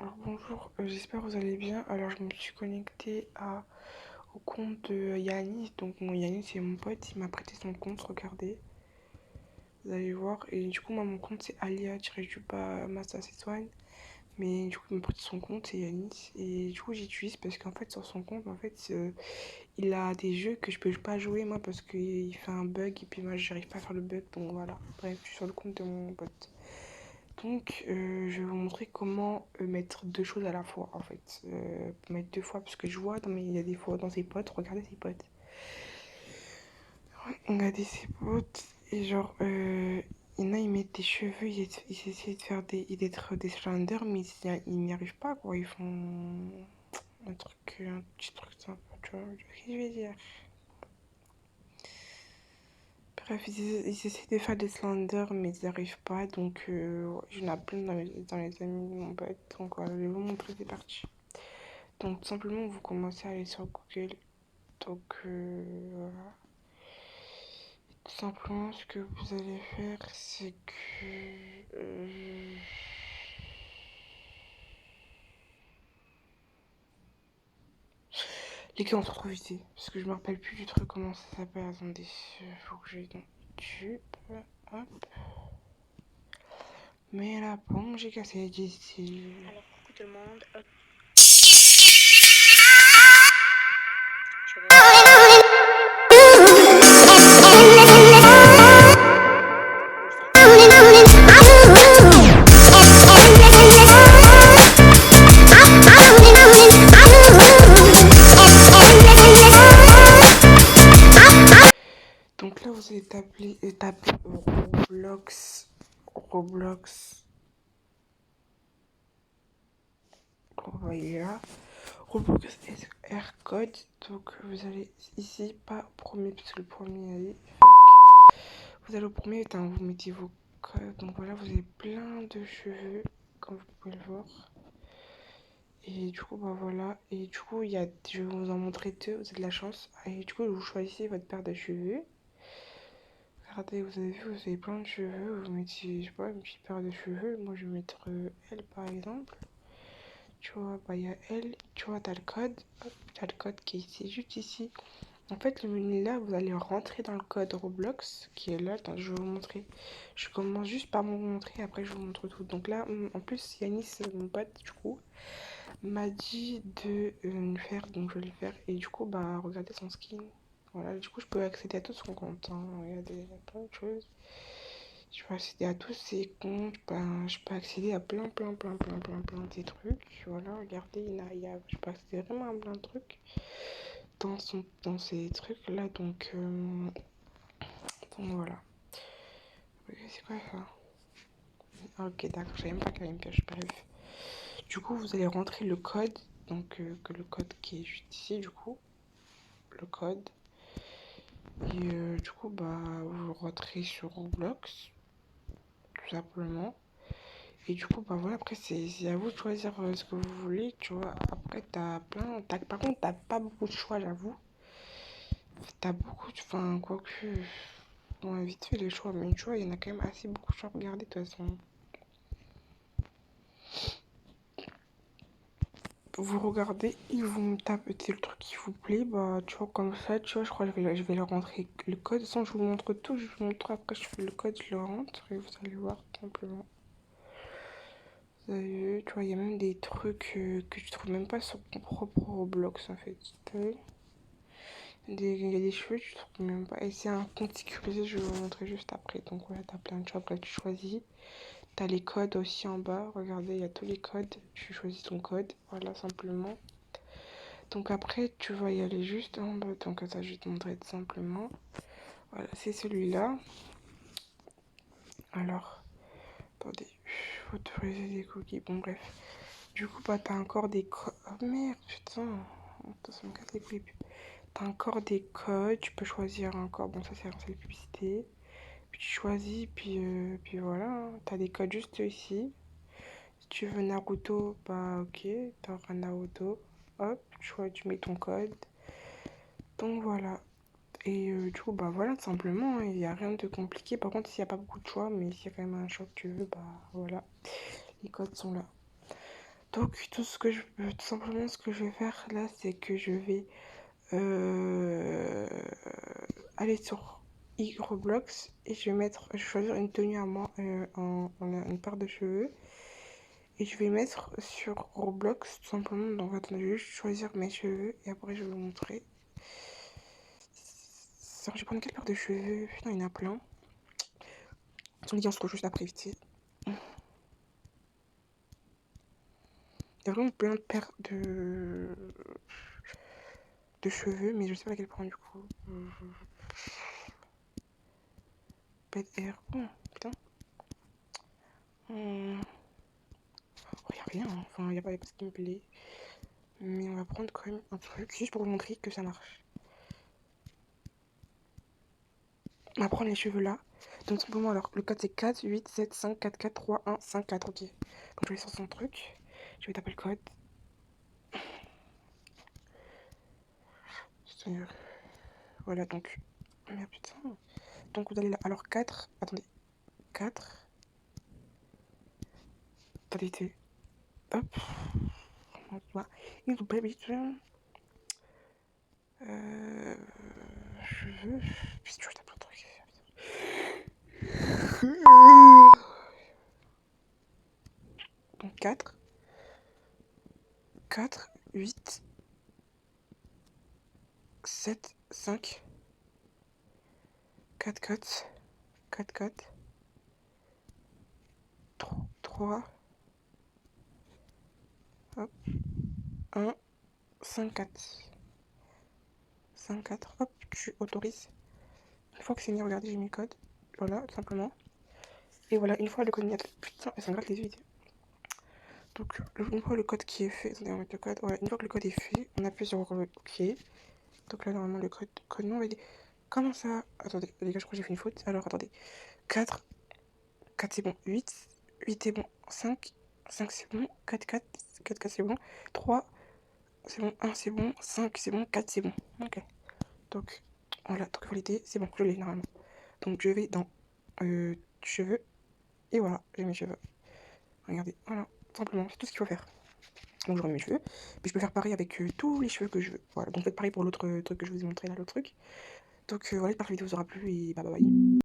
Alors bonjour, j'espère que vous allez bien. Alors je me suis connectée au compte de Yanis. Donc mon Yanis c'est mon pote, il m'a prêté son compte, regardez. Vous allez voir. Et du coup moi mon compte c'est Alia-du-bas Massa One. Mais du coup il m'a prêté son compte, c'est Yanis. Et du coup j'utilise parce qu'en fait sur son compte en fait il a des jeux que je peux pas jouer moi parce qu'il fait un bug et puis moi j'arrive pas à faire le bug. Donc voilà. Bref, je suis sur le compte de mon pote. Donc, je vais vous montrer comment mettre deux choses à la fois, en fait. Mettre deux fois, parce que je vois, il y a des fois dans ses potes, regardez ses potes. Regardez ses potes, et genre, il y en a, ils mettent des cheveux, ils essaient de faire d'être des slenders, mais ils n'y arrivent pas, quoi. Ils font un petit truc sympa, tu vois ce que je veux dire. Bref, ils essaient de faire des slenders, mais ils n'y arrivent pas, donc ouais, j'en ai plein dans les amis de mon pote. Donc voilà, je vais vous montrer, c'est parti. Donc tout simplement vous commencez à aller sur Google. Donc voilà. Tout simplement ce que vous allez faire c'est que les gars on se retrouve ici. Parce que je me rappelle plus du truc comment ça s'appelle. Attendez. Faut que j'aille dans YouTube. Hop. Mais la pomme j'ai cassé d'ici. Alors, coucou tout le monde. Donc là vous allez taper Roblox. On va y là. Roblox R code. Donc vous allez ici, pas au premier, parce que le premier allez. Vous allez au premier, vous mettez vos codes. Donc voilà, vous avez plein de cheveux, comme vous pouvez le voir. Et du coup, bah voilà. Et du coup, je vais vous en montrer deux, vous avez de la chance. Et du coup, vous choisissez votre paire de cheveux. Regardez, vous avez vu, vous avez plein de cheveux. Vous mettez, je sais pas, une petite paire de cheveux. Moi, je vais mettre elle, par exemple. Tu vois, bah il y a elle. Tu vois, t'as le code. Hop, t'as le code qui est ici, juste ici. En fait, le menu là, vous allez rentrer dans le code Roblox qui est là. Attends, je vais vous montrer. Je commence juste par vous montrer, après je vous montre tout. Donc là, en plus, Yanis, mon pote, du coup, m'a dit de le faire, donc je vais le faire. Et du coup, bah, regardez son skin. Voilà, du coup, je peux accéder à tout son compte. Hein. Regardez, il y a plein de choses. Je peux accéder à tous ses comptes. Ben, je peux accéder à plein de trucs. Voilà, regardez, je peux accéder vraiment à plein de trucs dans ces trucs là. Donc voilà. C'est quoi ça? Ah, ok, d'accord, je savais même pas qu'il y avait une pioche. Bref. Du coup, vous allez rentrer le code. Donc, que le code qui est juste ici, du coup. Le code. Et du coup, bah, vous rentrez sur Roblox. Tout simplement. Et du coup, bah voilà, après, c'est à vous de choisir ce que vous voulez, tu vois. Après, par contre, t'as pas beaucoup de choix, j'avoue. T'as beaucoup de. Enfin, quoique. Bon, vite fait les choix, mais tu vois, il y en a quand même assez beaucoup de choix. Regardez, de toute façon. Vous regardez et vous me tapez le truc qui vous plaît, bah tu vois comme ça, tu vois, je crois que je vais leur rentrer le code, sans je vous montre tout, je vous montre après, je fais le code, je le rentre et vous allez voir tout simplement. Vous avez vu, tu vois, il y a même des trucs que tu trouves même pas sur ton propre Roblox en fait, t'as vu? Il y a des cheveux que tu trouves même pas, et c'est un compte sécurisé, je vais vous montrer juste après, donc voilà, t'as plein de choix, après tu choisis. T'as les codes aussi en bas, regardez, il y a tous les codes, tu choisis ton code, voilà simplement. Donc après, tu vas y aller juste en bas. Donc ça, je vais te montrer tout simplement. Voilà, c'est celui-là. Alors, attendez, autoriser des cookies. Bon, bref. Du coup, bah, t'as encore des codes. Oh merde, putain. Attends, ça me casse les couilles. T'as encore des codes. Tu peux choisir encore. Bon, ça, c'est la publicité. Puis tu choisis, puis voilà. Hein. T'as des codes juste ici. Si tu veux Naruto, bah ok. T'auras Naruto. Hop, tu mets ton code. Donc voilà. Et du coup, bah voilà, tout simplement, il n'y a rien de compliqué. Par contre, s'il n'y a pas beaucoup de choix, mais s'il y a quand même un choix que tu veux, bah voilà, les codes sont là. Donc tout simplement ce que je vais faire là, c'est que je vais aller sur Roblox et je vais choisir une tenue à moi une paire de cheveux et je vais mettre sur Roblox tout simplement. Donc attendez, je vais juste choisir mes cheveux et après je vais vous montrer. Alors, je vais prendre quelle paire de cheveux? Putain, il y en a plein. On dit on se retrouve juste après vite. Il y a vraiment plein de paires de cheveux, mais je sais pas laquelle prendre du coup. Bel Air. Oh, putain. Oh, y a rien, hein. Enfin, y a pas ce qui me plaît. Mais on va prendre quand même un truc, juste pour vous montrer que ça marche. On va prendre les cheveux là. Donc simplement, alors, le code c'est 4, 8, 7, 5, 4, 4, 3, 1, 5, 4, ok. Donc je vais sur son truc. Je vais taper le code. Voilà, donc... Merde, putain. Donc vous allez là. Alors 4, attendez. 4. Attendez, hop. Il nous plaît, cheveux. Puis tu tape le truc. Donc 4, 4, 8, 7, 5, 4, 4, 4, 4, 3, hop, 1, 5, 4. 5, 4, hop, tu autorises. Une fois que c'est mis, regardez, j'ai mis le code. Voilà, tout simplement. Et voilà, une fois le code mis, putain, elles sont gratte les yeux. Donc, une fois le code qui est fait, attendez, on va mettre le code. Ouais, une fois que le code est fait, on appuie sur OK. Donc là, normalement, le code non, on va dire. Comment ça? Attendez, les gars, je crois que j'ai fait une faute. Alors, attendez. 4, 4 c'est bon. 8, 8 c'est bon. 5, 5 c'est bon. 4, 4, 4, 4 c'est bon. 3, c'est bon. 1 c'est bon. 5 c'est bon. 4 c'est bon. Ok. Donc, voilà, donc validé, c'est bon, je l'ai normalement. Donc, je vais dans cheveux. Et voilà, j'ai mes cheveux. Regardez, voilà, simplement, c'est tout ce qu'il faut faire. Donc, je remets mes cheveux. Puis, je peux faire pareil avec tous les cheveux que je veux. Voilà, donc faites pareil pour l'autre truc que je vous ai montré là, l'autre truc. Donc, voilà, j'espère que la vidéo vous aura plu et bye bye.